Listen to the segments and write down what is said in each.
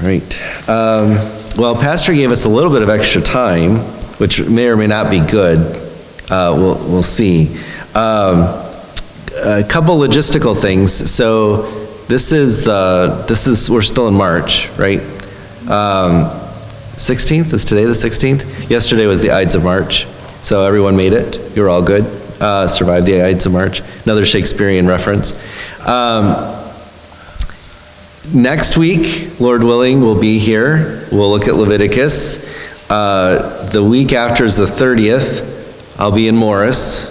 right. Well, Pastor gave us a little bit of extra time, which may or may not be good. We'll see. A couple logistical things. So we're still in March, right? 16th, is today the 16th? Yesterday was the Ides of March, so everyone made it. You were all good. Survived the Ides of March. Another Shakespearean reference. Next week, Lord willing, we'll be here. We'll look at Leviticus. The week after is the 30th. I'll be in Morris.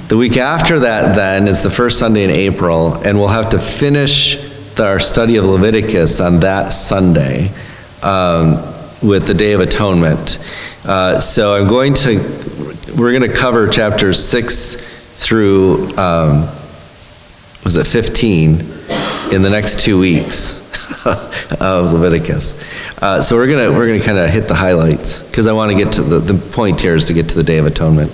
The week after that, then, is the first Sunday in April, and we'll have to finish our study of Leviticus on that Sunday with the Day of Atonement. So we're going to cover chapters 6 through, 15 in the next 2 weeks of Leviticus. So we're gonna kind of hit the highlights, because I want to get to the point here is to get to the Day of Atonement.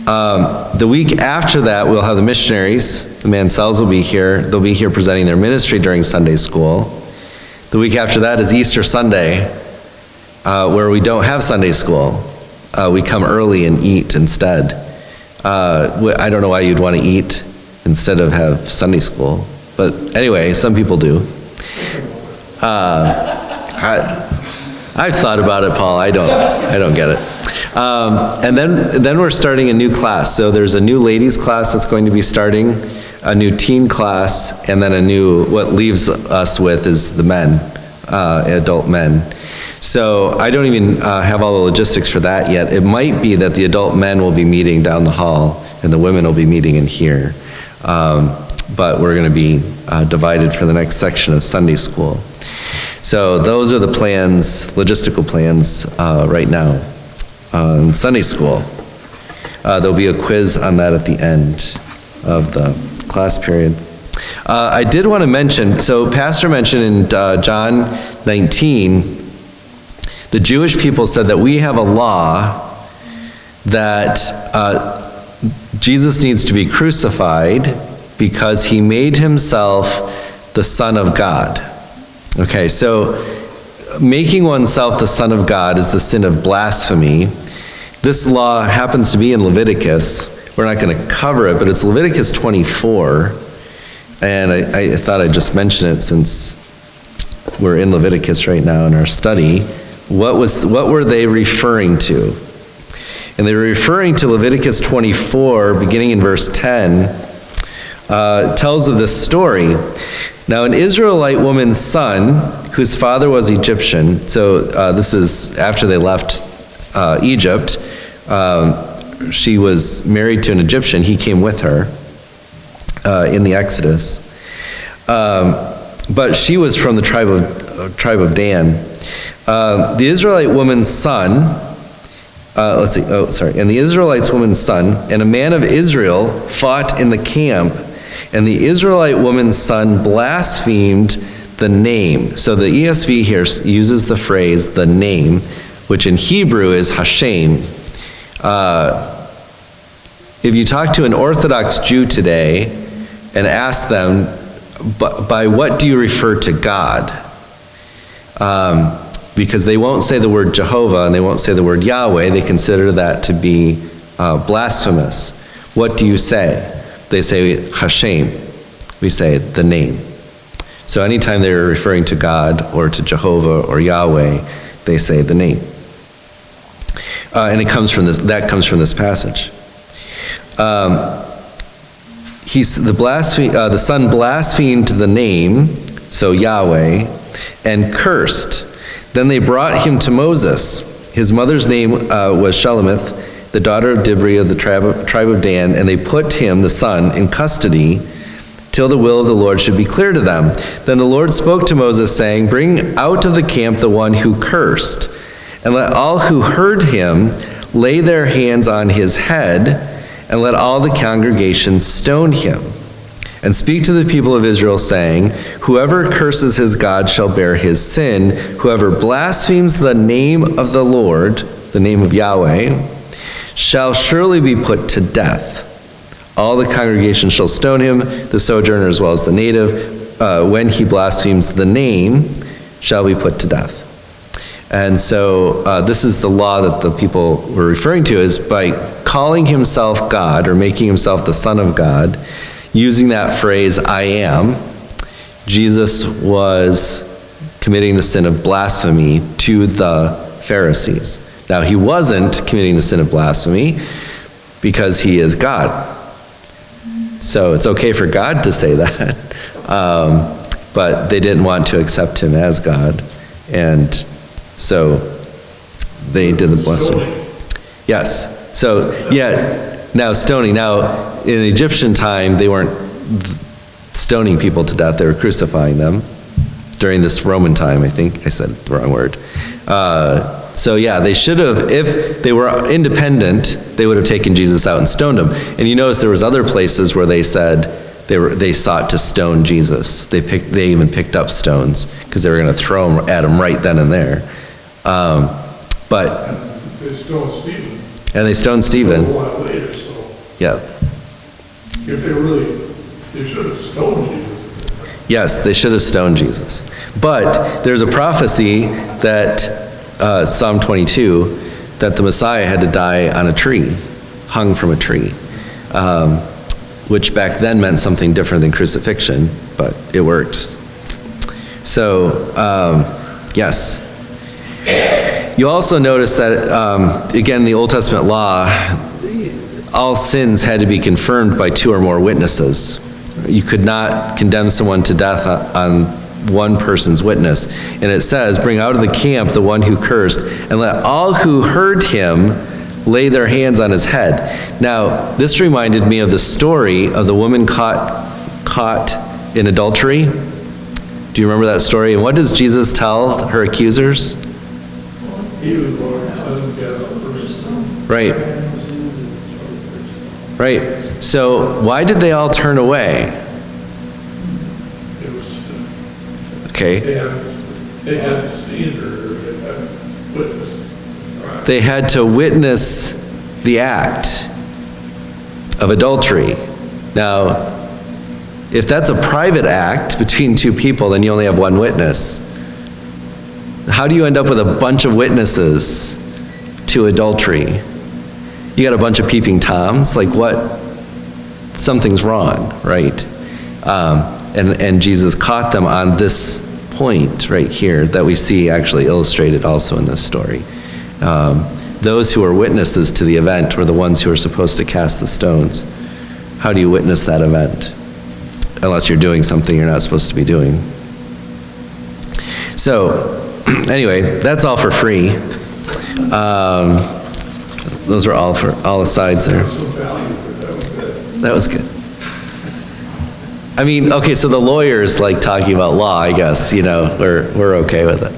The week after that, we'll have the missionaries. The Mansells will be here. They'll be here presenting their ministry during Sunday school. The week after that is Easter Sunday, where we don't have Sunday school. We come early and eat instead. I don't know why you'd want to eat instead of have Sunday school. But anyway, some people do. I've thought about it, Paul. I don't get it. And then we're starting a new class. So there's a new ladies class that's going to be starting, a new teen class, and then what leaves us with is the men, adult men. So I don't even have all the logistics for that yet. It might be that the adult men will be meeting down the hall and the women will be meeting in here. But we're going to be divided for the next section of Sunday school. So those are the plans, logistical plans right now. Sunday school. There'll be a quiz on that at the end of the class period. I did want to mention, so Pastor mentioned in John 19, the Jewish people said that we have a law that Jesus needs to be crucified because he made himself the Son of God. Okay, so making oneself the Son of God is the sin of blasphemy. This law happens to be in Leviticus. We're not going to cover it, but it's Leviticus 24. And I thought I'd just mention it since we're in Leviticus right now in our study. What were they referring to? And they were referring to Leviticus 24, beginning in verse 10, tells of this story. Now, an Israelite woman's son, whose father was Egyptian, so this is after they left Egypt, she was married to an Egyptian. He came with her in the Exodus. But she was from the tribe of Dan. The Israelite woman's son, and the Israelite woman's son, and a man of Israel fought in the camp, and the Israelite woman's son blasphemed the name. So the ESV here uses the phrase, the name, which in Hebrew is Hashem. If you talk to an Orthodox Jew today and ask them, by what do you refer to God? Because they won't say the word Jehovah and they won't say the word Yahweh, they consider that to be blasphemous. What do you say? They say Hashem. We say the name. So anytime they're referring to God or to Jehovah or Yahweh, they say the name. And it comes from this. That comes from this passage. The son blasphemed the name, so Yahweh, and cursed. Then they brought him to Moses. His mother's name was Shelemith, the daughter of Dibri of the tribe of Dan, and they put him, the son, in custody till the will of the Lord should be clear to them. Then the Lord spoke to Moses, saying, "Bring out of the camp the one who cursed, and let all who heard him lay their hands on his head, and let all the congregation stone him. And speak to the people of Israel, saying, Whoever curses his God shall bear his sin. Whoever blasphemes the name of the Lord, the name of Yahweh, shall surely be put to death. All the congregation shall stone him, the sojourner as well as the native, when he blasphemes the name shall be put to death. And so this is the law that the people were referring to, is by calling himself God or making himself the Son of God, using that phrase, I am, Jesus was committing the sin of blasphemy to the Pharisees. Now, he wasn't committing the sin of blasphemy because he is God. So it's okay for God to say that. But they didn't want to accept him as God. And so they did the blasphemy. Yes. So, yeah, now stoning. Now, in Egyptian time, they weren't stoning people to death. They were crucifying them. During this Roman time, I think I said the wrong word. So yeah, they should have, if they were independent, they would have taken Jesus out and stoned him. And you notice there was other places where they said they sought to stone Jesus. They even picked up stones because they were going to throw them at him right then and there. But they stoned Stephen. And they stoned Stephen. A while later, so. Yeah. If they should have stoned Jesus. Yes, they should have stoned Jesus. But there's a prophecy that, Psalm 22, that the Messiah had to die on a tree, hung from a tree, which back then meant something different than crucifixion, but it worked. So, yes. You also notice that, again, the Old Testament law, all sins had to be confirmed by 2 or more witnesses. You could not condemn someone to death on one person's witness. And it says, bring out of the camp the one who cursed, and let all who heard him lay their hands on his head. Now, this reminded me of the story of the woman caught in adultery. Do you remember that story? And what does Jesus tell her accusers? He was Lord, Son of God. Right. Right. So why did they all turn away? It was, Okay. they had seen her, they had witnessed. Right. They had to witness the act of adultery. Now, if that's a private act between 2 people, then you only have 1 witness. How do you end up with a bunch of witnesses to adultery? You got a bunch of peeping Toms? Like what? Something's wrong, right? And Jesus caught them on this point right here that we see actually illustrated also in this story. Those who were witnesses to the event were the ones who were supposed to cast the stones. How do you witness that event? Unless you're doing something you're not supposed to be doing. So, anyway, that's all for free. Those are all asides there. That was good. I mean, okay, so the lawyers like talking about law, I guess, we're okay with it.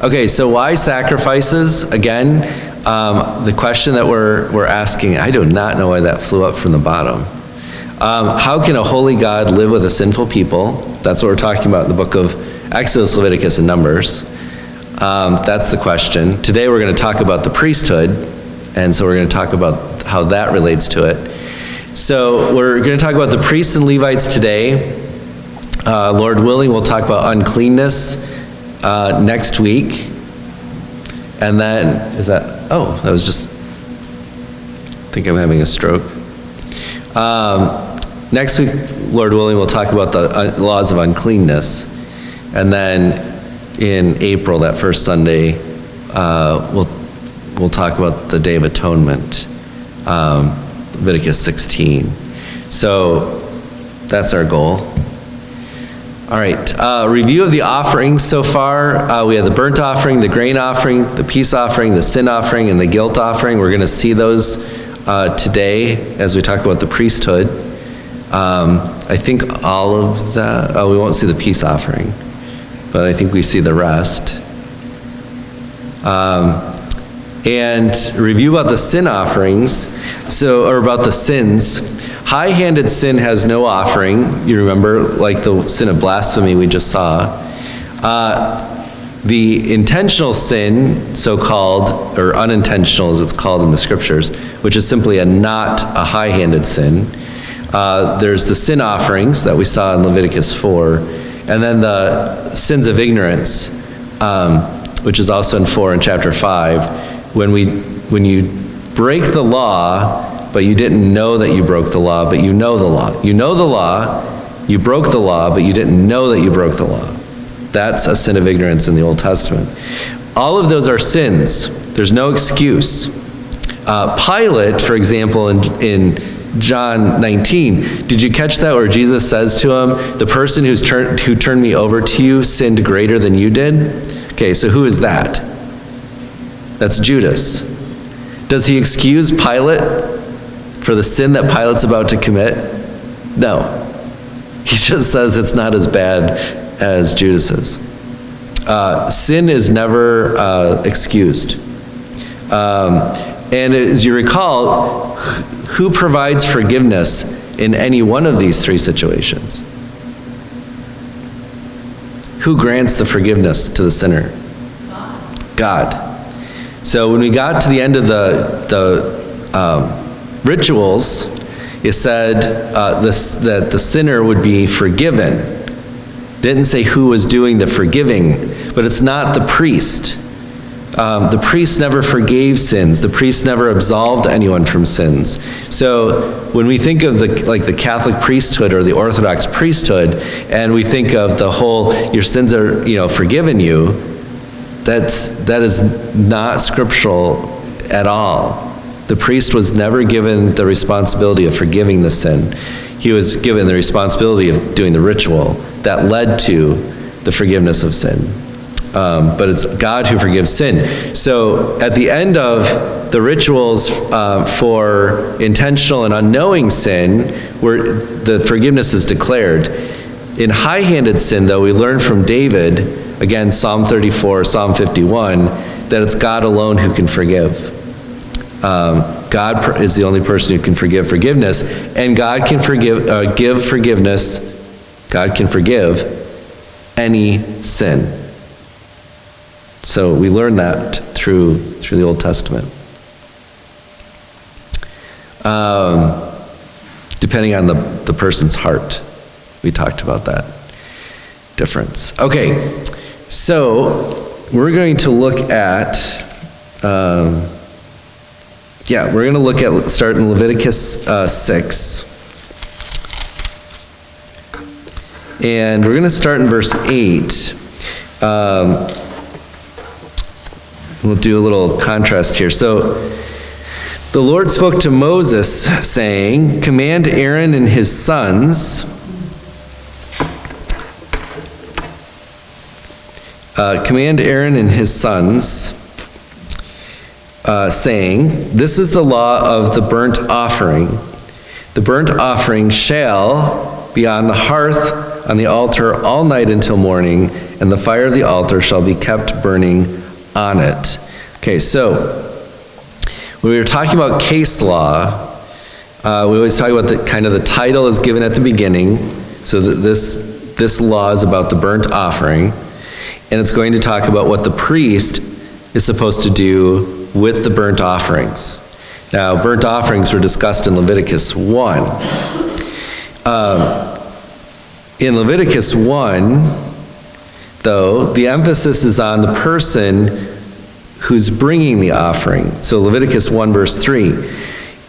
Okay, so why sacrifices? Again, the question that we're asking, I do not know why that flew up from the bottom. How can a holy God live with a sinful people? That's what we're talking about in the book of Exodus, Leviticus, and Numbers. That's the question. Today we're going to talk about the priesthood, and so we're going to talk about how that relates to it. So we're going to talk about the priests and Levites today. Lord willing, we'll talk about uncleanness next week. And then, that was just, I think I'm having a stroke. Next week, Lord willing, we'll talk about the laws of uncleanness. And then in April, that first Sunday, we'll talk about the Day of Atonement, Leviticus 16. So that's our goal. All right, review of the offerings so far. We have the burnt offering, the grain offering, the peace offering, the sin offering, and the guilt offering. We're going to see those today as we talk about the priesthood. I think all of that, we won't see the peace offering, but I think we see the rest. And review about the sin offerings, or about the sins. High-handed sin has no offering. You remember, like the sin of blasphemy we just saw. The intentional sin, so-called, or unintentional as it's called in the scriptures, which is simply not a high-handed sin. There's the sin offerings that we saw in Leviticus 4, And then the sins of ignorance, which is also in chapter 5, when you break the law, but you didn't know that you broke the law, but you know the law. You know the law, you broke the law, but you didn't know that you broke the law. That's a sin of ignorance in the Old Testament. All of those are sins. There's no excuse. Pilate, for example, in John 19, did you catch that where Jesus says to him, the person who turned me over to you sinned greater than you did? Okay, so who is that? That's Judas. Does he excuse Pilate for the sin that Pilate's about to commit? No. He just says it's not as bad as Judas's. Sin is never excused. And as you recall, who provides forgiveness in any one of these three situations? Who grants the forgiveness to the sinner? God. So when we got to the end of the rituals, it said that the sinner would be forgiven. Didn't say who was doing the forgiving, but it's not the priest. The priest never forgave sins. The priest never absolved anyone from sins. So when we think of the Catholic priesthood or the Orthodox priesthood, and we think of the whole, your sins are, forgiven you, that is not scriptural at all. The priest was never given the responsibility of forgiving the sin. He was given the responsibility of doing the ritual that led to the forgiveness of sin. But it's God who forgives sin. So at the end of the rituals for intentional and unknowing sin, where the forgiveness is declared. In high-handed sin, though, we learn from David, again, Psalm 34, Psalm 51, that it's God alone who can forgive. God is the only person who can forgive forgiveness, and God can give forgiveness. God can forgive any sin. So we learn that through the Old Testament. Depending on the person's heart. We talked about that difference. Okay, so we're going to look at, we're going to look at, start in Leviticus 6. And we're going to start in verse 8. We'll do a little contrast here. So, the Lord spoke to Moses, saying, command Aaron and his sons, saying, this is the law of the burnt offering. The burnt offering shall be on the hearth on the altar all night until morning, and the fire of the altar shall be kept burning on it. Okay, so when we were talking about case law, we always talk about the title is given at the beginning. So this law is about the burnt offering, and it's going to talk about what the priest is supposed to do with the burnt offerings. Now, burnt offerings were discussed in Leviticus 1. In Leviticus 1, though, the emphasis is on the person who's bringing the offering. So Leviticus 1 verse 3,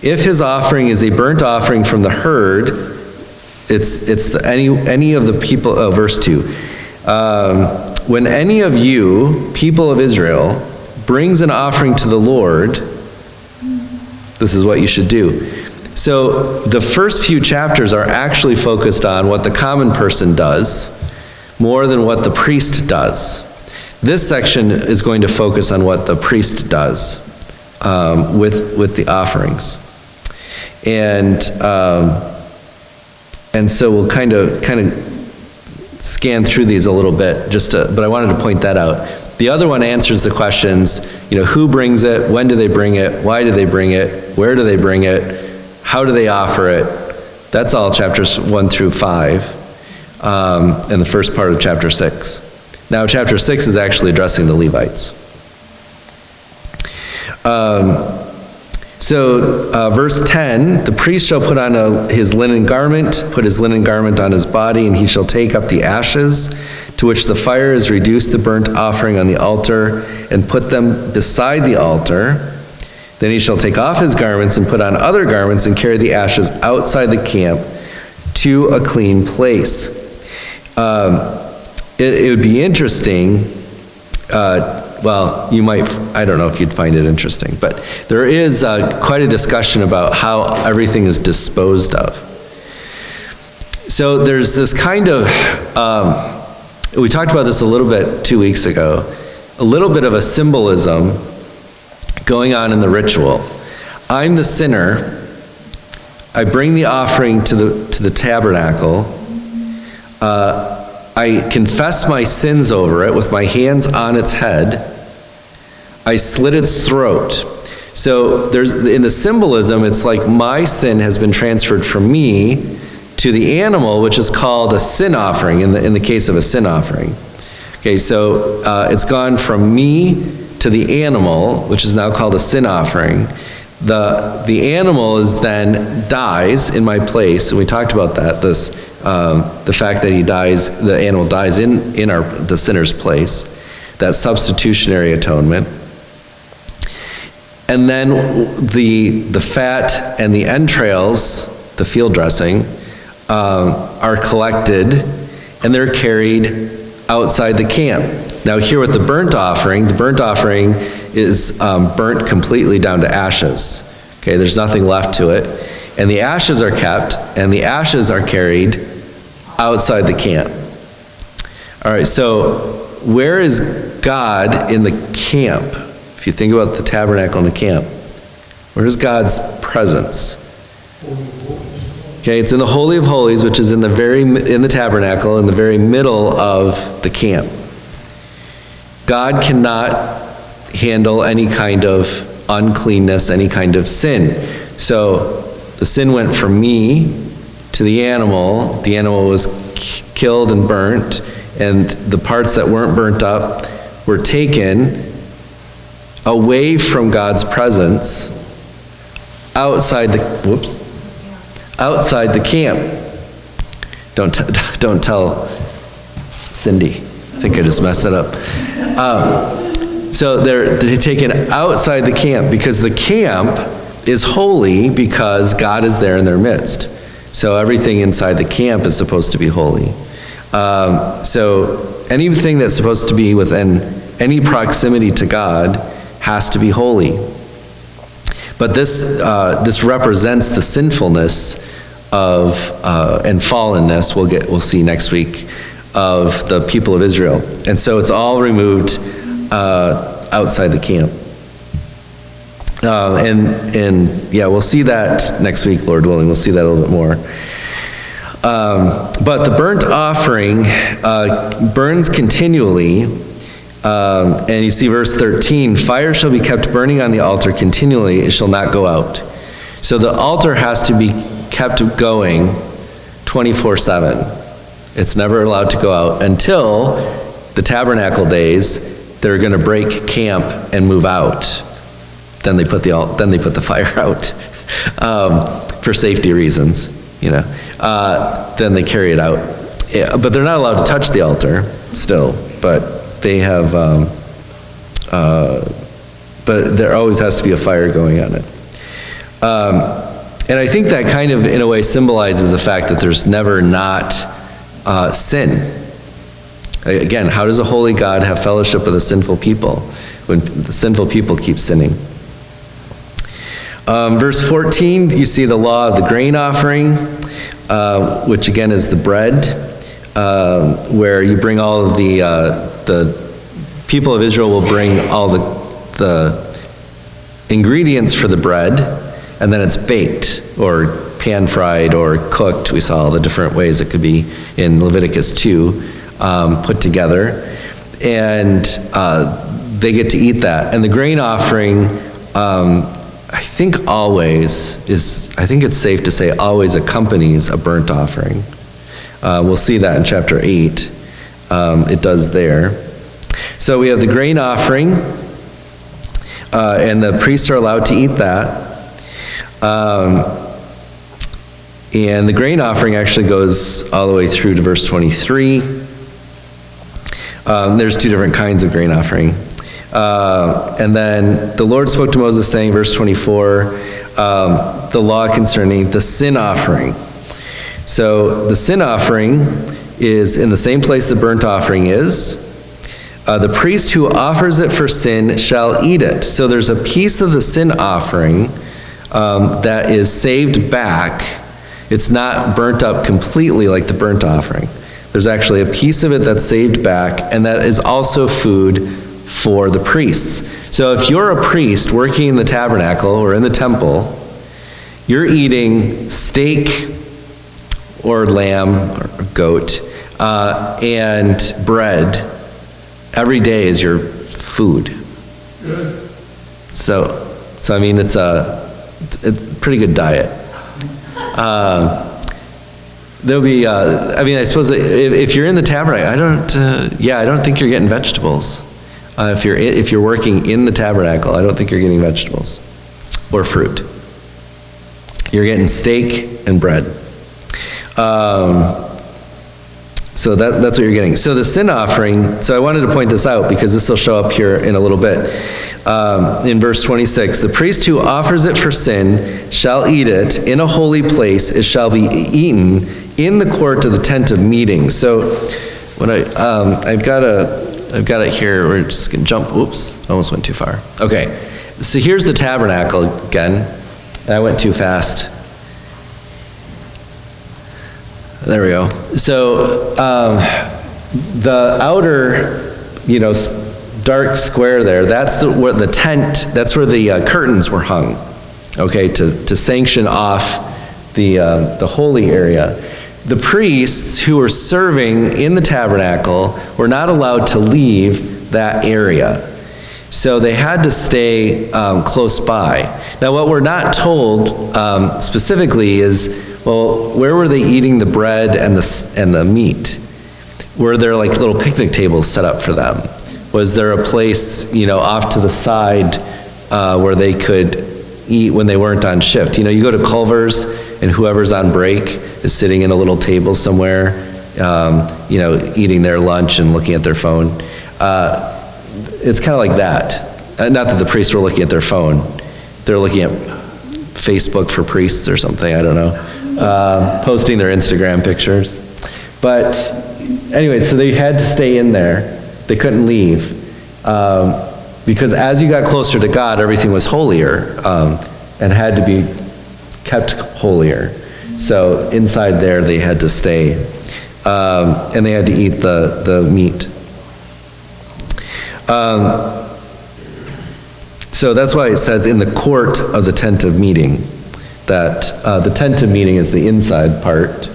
if his offering is a burnt offering from the herd, it's any of the people, verse 2, when any of you, people of Israel, brings an offering to the Lord, this is what you should do. So the first few chapters are actually focused on what the common person does, more than what the priest does. This section is going to focus on what the priest does with the offerings, and so we'll kind of scan through these a little bit. But I wanted to point that out. The other one answers the questions: who brings it, when do they bring it, why do they bring it, where do they bring it, how do they offer it? That's all chapters 1 through 5, and the first part of chapter 6. Now, chapter 6 is actually addressing the Levites. So, verse 10, the priest shall put on his linen garment, put his linen garment on his body, and he shall take up the ashes, to which the fire is reduced the burnt offering on the altar, and put them beside the altar. Then he shall take off his garments and put on other garments and carry the ashes outside the camp to a clean place. It would be interesting, well, you might, I don't know if you'd find it interesting, but there is quite a discussion about how everything is disposed of. So there's this kind of, we talked about this a little bit 2 weeks ago, a little bit of a symbolism going on in the ritual. I'm the sinner. I bring the offering to the tabernacle. I confess my sins over it with my hands on its head. I slit its throat. So in the symbolism, it's like my sin has been transferred from me to the animal, which is called a sin offering in the case of a sin offering. Okay, so it's gone from me to the animal, which is now called a sin offering. The animal is then dies in my place, and we talked about that. The fact that the animal dies in the sinner's place, that substitutionary atonement. And then the fat and the entrails, the field dressing, are collected, and they're carried outside the camp. Now here with the burnt offering is burnt completely down to ashes. Okay, there's nothing left to it. And the ashes are kept, and the ashes are carried outside the camp. All right, so where is God in the camp? If you think about the tabernacle and the camp, where's God's presence? Okay, it's in the Holy of Holies, which is in the tabernacle, in the very middle of the camp. God cannot handle any kind of uncleanness, any kind of sin. So the sin went from me to the animal. The animal was killed and burnt, and the parts that weren't burnt up were taken away from God's presence outside the camp. Don't tell Cindy. I think I just messed it up. So they're taken outside the camp, because the camp is holy because God is there in their midst. So everything inside the camp is supposed to be holy. So anything that's supposed to be within any proximity to God has to be holy. But this represents the sinfulness of and fallenness, we'll see next week, of the people of Israel. And so it's all removed outside the camp. And yeah, we'll see that next week, Lord willing. We'll see that a little bit more. But the burnt offering burns continually. And you see verse 13, fire shall be kept burning on the altar continually, it shall not go out. So the altar has to be kept going 24/7. It's never allowed to go out until the tabernacle days. They're going to break camp and move out. Then they put the fire out for safety reasons, Then they carry it out. Yeah, but they're not allowed to touch the altar still, but they have, but there always has to be a fire going on it. And I think that kind of, in a way, symbolizes the fact that there's never not sin. Again, how does a holy God have fellowship with a sinful people when the sinful people keep sinning? Verse 14, you see the law of the grain offering, which again is the bread, where you bring all of the people of Israel will bring all the ingredients for the bread, and then it's baked or pan-fried or cooked. We saw all the different ways it could be in Leviticus 2, put together, and they get to eat that. And the grain offering, I think it's safe to say always accompanies a burnt offering. We'll see that in chapter 8. It does there. So we have the grain offering, and the priests are allowed to eat that. And the grain offering actually goes all the way through to verse 23. There's two different kinds of grain offering. And then the Lord spoke to Moses saying, verse 24, the law concerning the sin offering. So the sin offering is in the same place the burnt offering is. The priest who offers it for sin shall eat it. So there's a piece of the sin offering that is saved back. It's not burnt up completely like the burnt offering. There's actually a piece of it that's saved back, and that is also food for the priests. So if you're a priest working in the tabernacle or in the temple, you're eating steak or lamb or goat and bread every day is your food. Good. So I mean, it's a pretty good diet. There'll be, I mean, I suppose if you're in the tabernacle, I don't think you're getting vegetables. If you're working in the tabernacle, I don't think you're getting vegetables or fruit. You're getting steak and bread. So that's what you're getting. So the sin offering, so I wanted to point this out because this will show up here in a little bit. In verse 26, the priest who offers it for sin shall eat it in a holy place. It shall be eaten in the court of the tent of meeting. So when I've got it here. We're just gonna jump. Oops, almost went too far. Okay, so here's the tabernacle again. I went too fast. There we go. So the outer, dark square there, that's where the tent, that's where the curtains were hung, okay, to sanction off the holy area. The priests who were serving in the tabernacle were not allowed to leave that area. So they had to stay close by. Now what we're not told specifically is, well, where were they eating the bread and the meat? Were there like little picnic tables set up for them? Was there a place, off to the side where they could eat when they weren't on shift? You go to Culver's and whoever's on break is sitting in a little table somewhere, eating their lunch and looking at their phone. It's kind of like that. Not that the priests were looking at their phone. They're looking at Facebook for priests or something, I don't know. Posting their Instagram pictures. But anyway, so they had to stay in there. They couldn't leave. Because as you got closer to God, everything was holier and had to be kept holier. So inside there, they had to stay. And they had to eat the meat. So that's why it says in the court of the tent of meeting, that the tent of meeting is the inside part,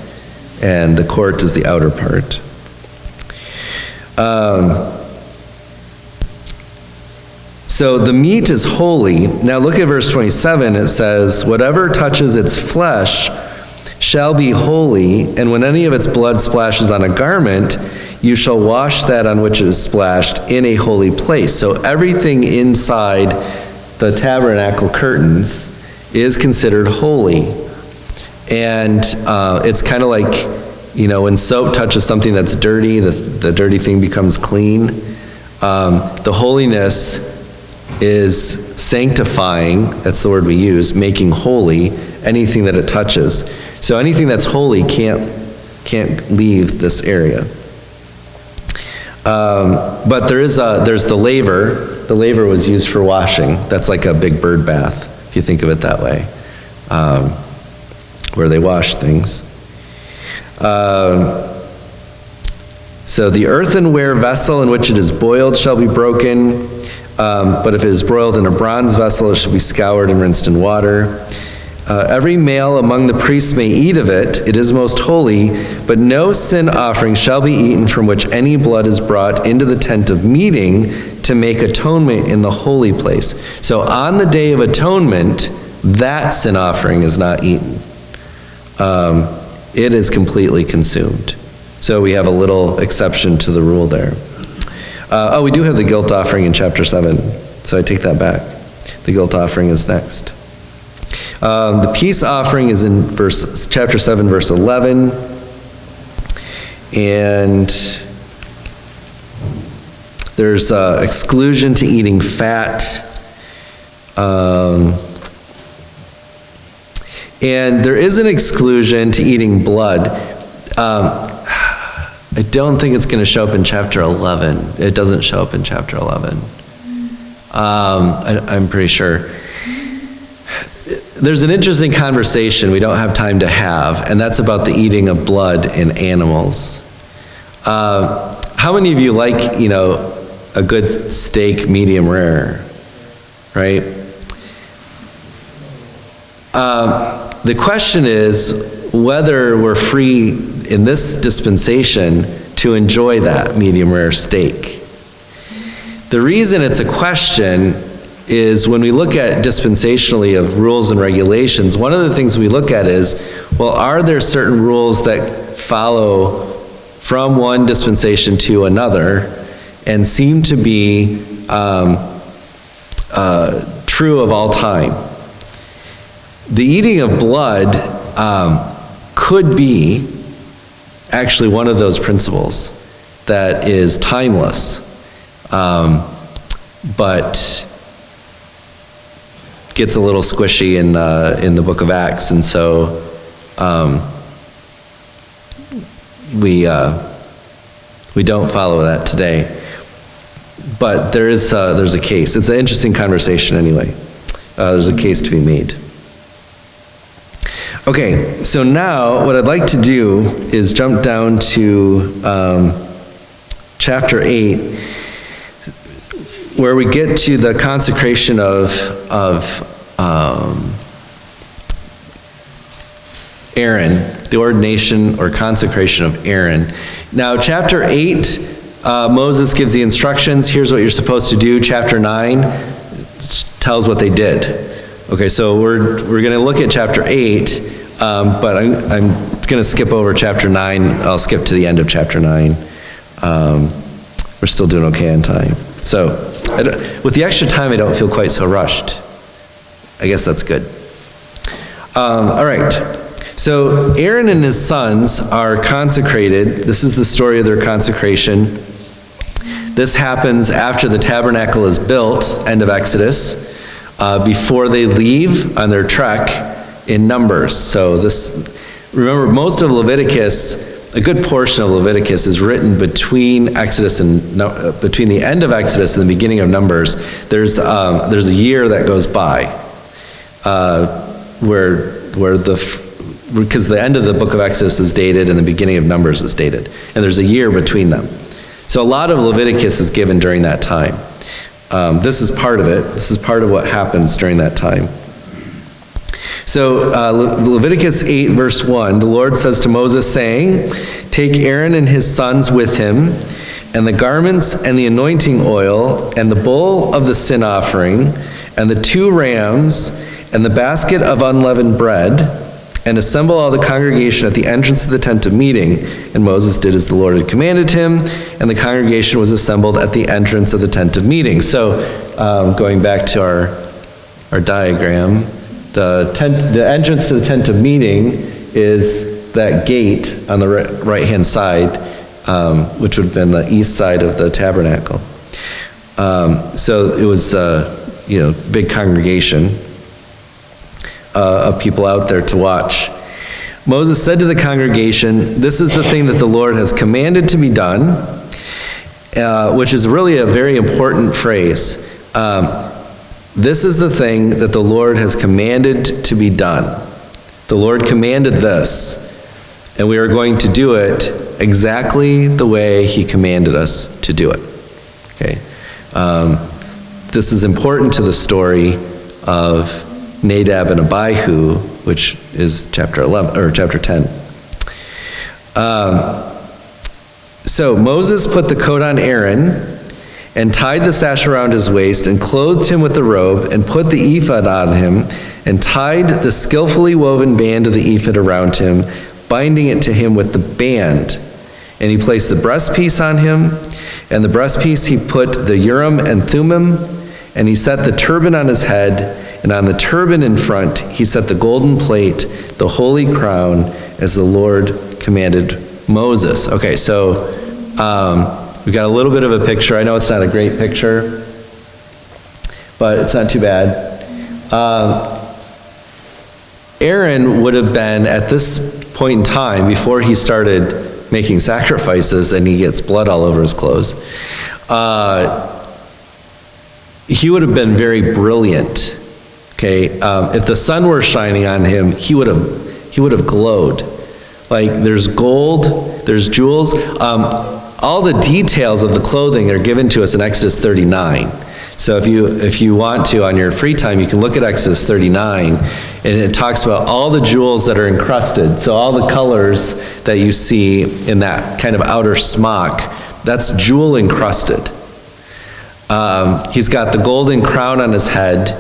and the court is the outer part. So the meat is holy. Now look at verse 27. It says, whatever touches its flesh shall be holy, and when any of its blood splashes on a garment, you shall wash that on which it is splashed in a holy place. So everything inside the tabernacle curtains is considered holy. And it's kind of like, when soap touches something that's dirty, the dirty thing becomes clean. The holiness is sanctifying, that's the word we use, making holy anything that it touches. So anything that's holy can't leave this area. But there's the laver. The laver was used for washing. That's like a big bird bath, if you think of it that way, where they wash things. So the earthenware vessel in which it is boiled shall be broken, but if it is broiled in a bronze vessel, it shall be scoured and rinsed in water. Every male among the priests may eat of it. It is most holy, but no sin offering shall be eaten from which any blood is brought into the tent of meeting to make atonement in the holy place. So on the Day of Atonement, that sin offering is not eaten. It is completely consumed. So we have a little exception to the rule there. We do have the guilt offering in chapter 7, so I take that back. The guilt offering is next. The peace offering is in chapter 7, verse 11. And there's exclusion to eating fat. And there is an exclusion to eating blood. I don't think it's going to show up in chapter 11. It doesn't show up in chapter 11. I'm pretty sure. There's an interesting conversation we don't have time to have, and that's about the eating of blood in animals. How many of you like, a good steak medium rare, right? The question is whether we're free in this dispensation to enjoy that medium rare steak. The reason it's a question is when we look at dispensationally of rules and regulations, one of the things we look at is, well, are there certain rules that follow from one dispensation to another and seem to be true of all time? The eating of blood could be actually one of those principles that is timeless, but gets a little squishy in the book of Acts, and so we don't follow that today. But there's a case. It's an interesting conversation anyway. There's a case to be made. Okay, so now what I'd like to do is jump down to chapter 8, where we get to the consecration of Aaron, the ordination or consecration of Aaron. Now, chapter 8, Moses gives the instructions. Here's what you're supposed to do. Chapter 9 tells what they did. Okay, so we're going to look at chapter 8, but I'm going to skip over chapter 9. I'll skip to the end of chapter 9. We're still doing okay on time. So, with the extra time, I don't feel quite so rushed. I guess that's good. All right. So, Aaron and his sons are consecrated. This is the story of their consecration. This happens after the tabernacle is built, end of Exodus, before they leave on their trek in Numbers. So remember, most of Leviticus, a good portion of Leviticus is written between Exodus and between the end of Exodus and the beginning of Numbers. There's a year that goes by because the end of the book of Exodus is dated and the beginning of Numbers is dated, and there's a year between them. So a lot of Leviticus is given during that time. This is part of it. This is part of what happens during that time. So Leviticus 8, verse 1, the Lord says to Moses, saying, "Take Aaron and his sons with him, and the garments and the anointing oil, and the bull of the sin offering, and the 2 rams, and the basket of unleavened bread, and assemble all the congregation at the entrance of the tent of meeting." And Moses did as the Lord had commanded him, and the congregation was assembled at the entrance of the tent of meeting. So going back to our diagram, the entrance to the tent of meeting is that gate on the right-hand side, which would have been the east side of the tabernacle. So it was big congregation of people out there to watch. Moses said to the congregation, "This is the thing that the Lord has commanded to be done," which is really a very important phrase. This is the thing that the Lord has commanded to be done. The Lord commanded this, and we are going to do it exactly the way He commanded us to do it. Okay. This is important to the story of Nadab and Abihu, which is chapter 11 or chapter 10. So Moses put the coat on Aaron and tied the sash around his waist and clothed him with the robe and put the ephod on him and tied the skillfully woven band of the ephod around him, binding it to him with the band. And he placed the breastpiece on him, and the breastpiece he put the Urim and Thummim, and he set the turban on his head, and on the turban in front, he set the golden plate, the holy crown, as the Lord commanded Moses. Okay, so we've got a little bit of a picture. I know it's not a great picture, but it's not too bad. Aaron would have been, at this point in time, before he started making sacrifices and he gets blood all over his clothes, he would have been very brilliant. Okay, if the sun were shining on him, he would have glowed. Like, there's gold, there's jewels. All the details of the clothing are given to us in Exodus 39. So if you want to, on your free time, you can look at Exodus 39, and it talks about all the jewels that are encrusted. So all the colors that you see in that kind of outer smock, that's jewel encrusted. He's got the golden crown on his head.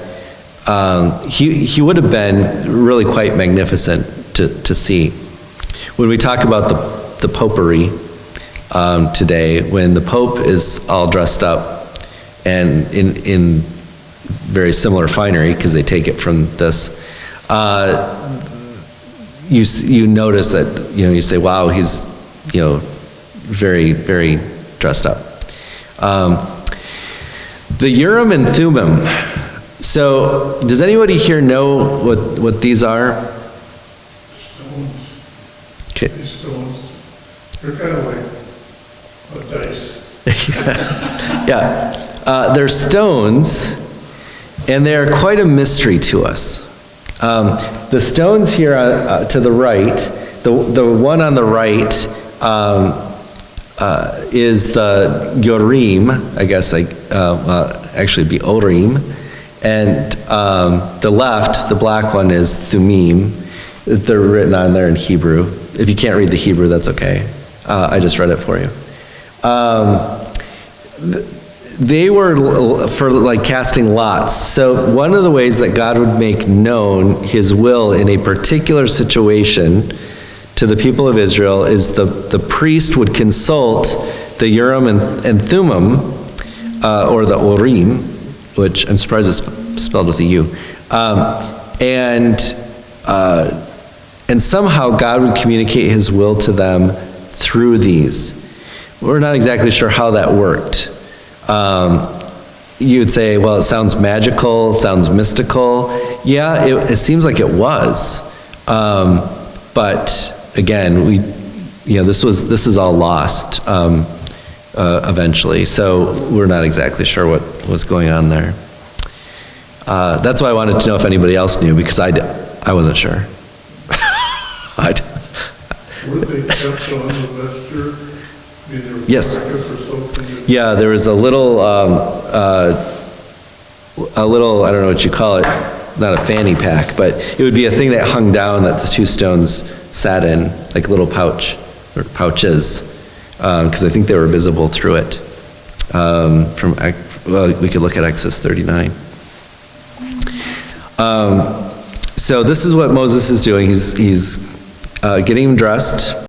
He would have been really quite magnificent to see. When we talk about the popery today, when the Pope is all dressed up and in very similar finery, because they take it from this, you notice that, you say, wow, he's, very, very dressed up. The Urim and Thummim. So, does anybody here know what these are? Stones. Okay. These stones, they're kind of like a dice. Yeah, they're stones, and they are quite a mystery to us. The stones here to the right, the one on the right is the Yorim, I guess, actually it'd be Orim, and the left, the black one, is Thummim. They're written on there in Hebrew. If you can't read the Hebrew, that's okay. I just read it for you. They were for casting lots. So one of the ways that God would make known his will in a particular situation to the people of Israel is the priest would consult the Urim and Thummim, or the Urim, which I'm surprised it's spelled with a U. And somehow God would communicate his will to them through these. We're not exactly sure how that worked. You would say, well, it sounds magical, sounds mystical. Yeah, it seems like it was. But again, this is all lost eventually. So we're not exactly sure what was going on there. That's why I wanted to know if anybody else knew, because I wasn't sure. Were they kept on the vesture? I mean, there was Yes. practice or something? Yeah, there was a little, I don't know what you call it, not a fanny pack, but it would be a thing that hung down that the two stones sat in, like a little pouch, or pouches, because I think they were visible through it. We could look at Exodus 39. So this is what Moses is doing. He's getting him dressed.